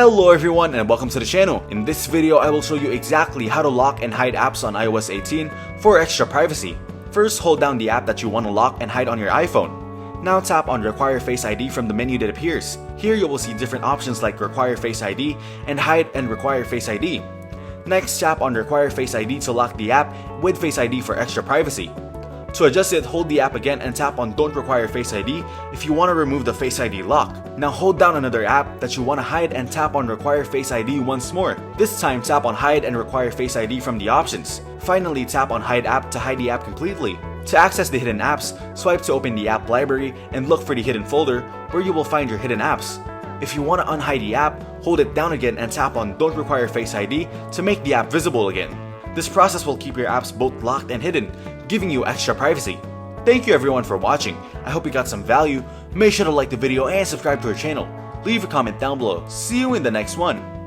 Hello everyone and welcome to the channel. In this video, I will show you exactly how to lock and hide apps on iOS 18 for extra privacy. First, hold down the app that you want to lock and hide on your iPhone. Now tap on Require Face ID from the menu that appears. Here you will see different options like Require Face ID and Hide and Require Face ID. Next, tap on Require Face ID to lock the app with Face ID for extra privacy. To adjust it, hold the app again and tap on Don't Require Face ID if you want to remove the Face ID lock. Now hold down another app that you want to hide and tap on Require Face ID once more. This time tap on Hide and Require Face ID from the options. Finally, tap on Hide App to hide the app completely. To access the hidden apps, swipe to open the app library and look for the hidden folder where you will find your hidden apps. If you want to unhide the app, hold it down again and tap on Don't Require Face ID to make the app visible again. This process will keep your apps both locked and hidden, giving you extra privacy. Thank you everyone for watching. I hope you got some value. Make sure to like the video and subscribe to our channel. Leave a comment down below. See you in the next one.